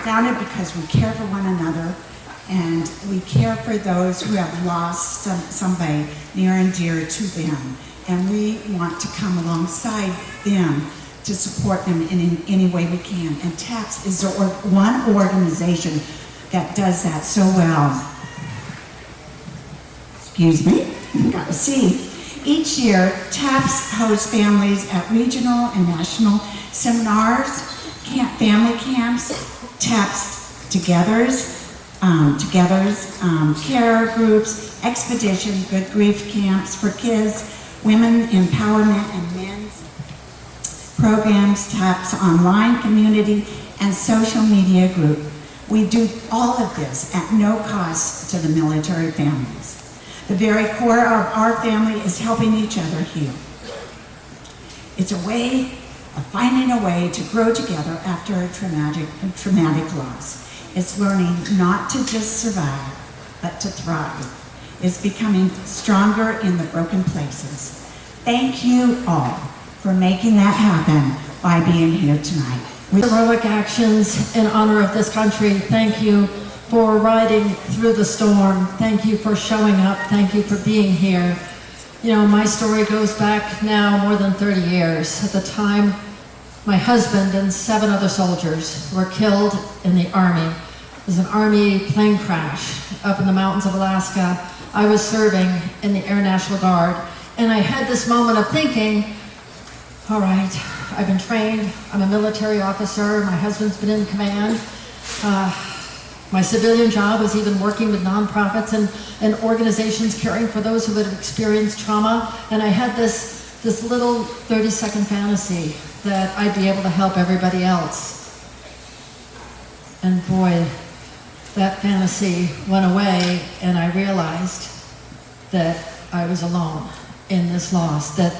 Founded because we care for one another and we care for those who have lost somebody near and dear to them. And we want to come alongside them to support them in any way we can. And TAPS is one organization that does that so well. Excuse me, got a C. Each year, TAPS hosts families at regional and national seminars, family camps, TAPS care groups, expedition, good grief camps for kids, women empowerment and men's programs, TAPS online community, and social media group. We do all of this at no cost to the military families. The very core of our family is helping each other heal. It's a way of finding a way to grow together after a traumatic loss. It's learning not to just survive, but to thrive. It's becoming stronger in the broken places. Thank you all for making that happen by being here tonight. Heroic actions in honor of this country. Thank you for riding through the storm. Thank you for showing up. Thank you for being here. You know, my story goes back now more than 30 years. At the time, my husband and 7 other soldiers were killed in the Army. It was an Army plane crash up in the mountains of Alaska. I was serving in the Air National Guard, and I had this moment of thinking, all right, I've been trained, I'm a military officer, my husband's been in command. My civilian job was even working with nonprofits and organizations caring for those who had experienced trauma, and I had this little 30-second fantasy that I'd be able to help everybody else. And boy, that fantasy went away, and I realized that I was alone in this loss, that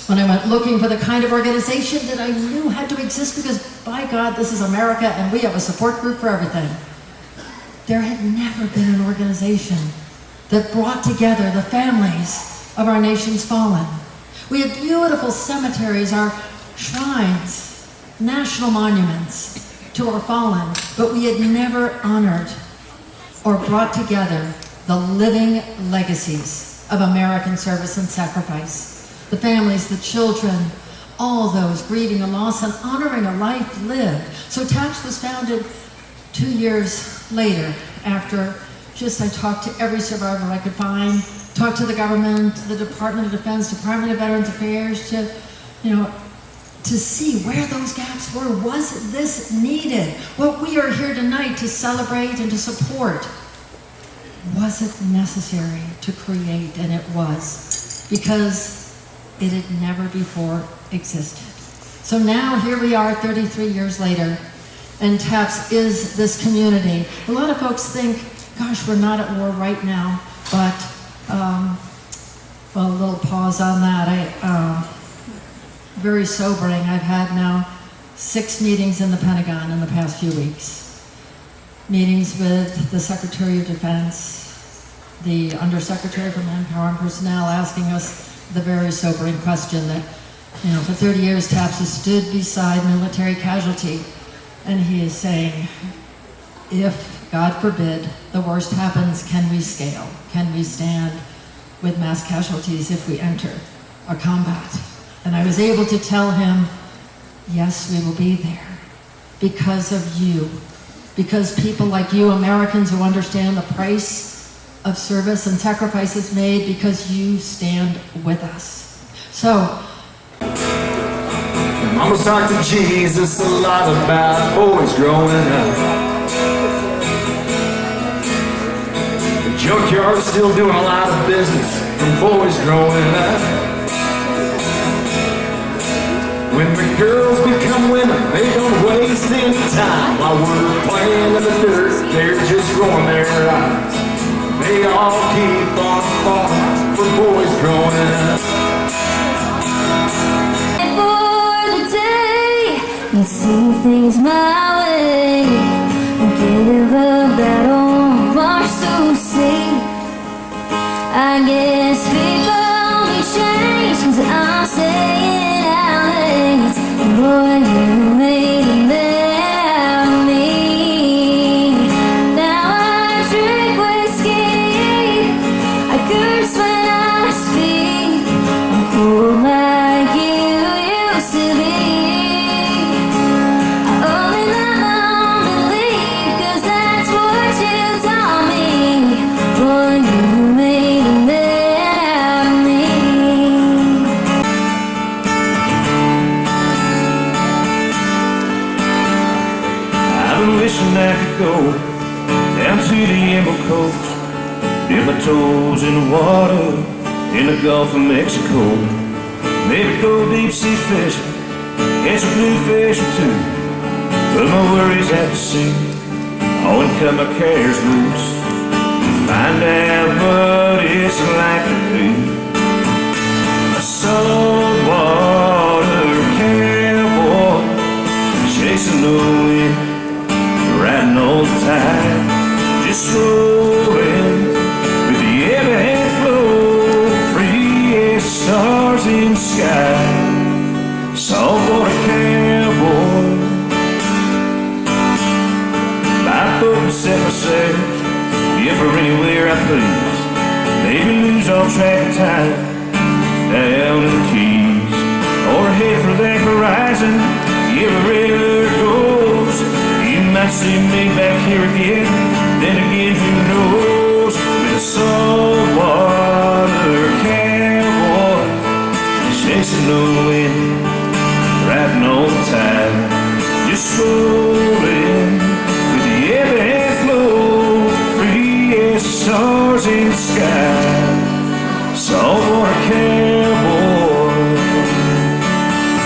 when I went looking for the kind of organization that I knew had to exist, because by God, this is America and we have a support group for everything. There had never been an organization that brought together the families of our nation's fallen. We have beautiful cemeteries, our shrines, national monuments to our fallen, but we had never honored or brought together the living legacies of American service and sacrifice. The families, the children, all those grieving a loss and honoring a life lived. So TAPS was founded 2 years later after I talked to every survivor I could find, talked to the government, the Department of Defense, Department of Veterans Affairs, to see where those gaps were. Was this needed? What we are here tonight to celebrate and to support, was it necessary to create? And it was, because it had never before existed. So now here we are 33 years later, and TAPS is this community. A lot of folks think, gosh, we're not at war right now, but, well, a little pause on that. Very sobering. I've had now 6 meetings in the Pentagon in the past few weeks. Meetings with the Secretary of Defense, the Undersecretary for Manpower and Personnel, asking us the very sobering question that, for 30 years TAPS has stood beside military casualty, and he is saying, if, God forbid, the worst happens, can we scale? Can we stand with mass casualties if we enter a combat? And I was able to tell him, yes, we will be there because of you, because people like you, Americans who understand the price of service and sacrifices made, because you stand with us. So, Mama's talked to Jesus a lot about boys growing up. The junkyard's still doing a lot of business from boys growing up. When the girls become women, they don't waste any time. While we're playing in the dirt, they're just rolling their eyes. They all keep on falling for boys growing up. For the day you see things my way, give up that old bar so safe. I guess people may change, 'cause I'm saying out late, boy, you made a man out of me. wishing I could go down to the Emerald Coast, dip my toes in the water in the Gulf of Mexico. Maybe go deep sea fishing, catch a bluefish or two, put my worries at the sea, oh, and cut my cares loose, find out what it's like to be a saltwater cowboy, chasing the wind, riding on the tide, just rolling with the ebb and flow, free as stars in the sky. Saltwater cowboy, my boat and set myself, yeah, for anywhere I please. Maybe lose all track of time down in the Keys, or head for that horizon, yeah, wherever it goes. You might see me back here again, then again, who knows? With a saltwater cowboy chasing the wind,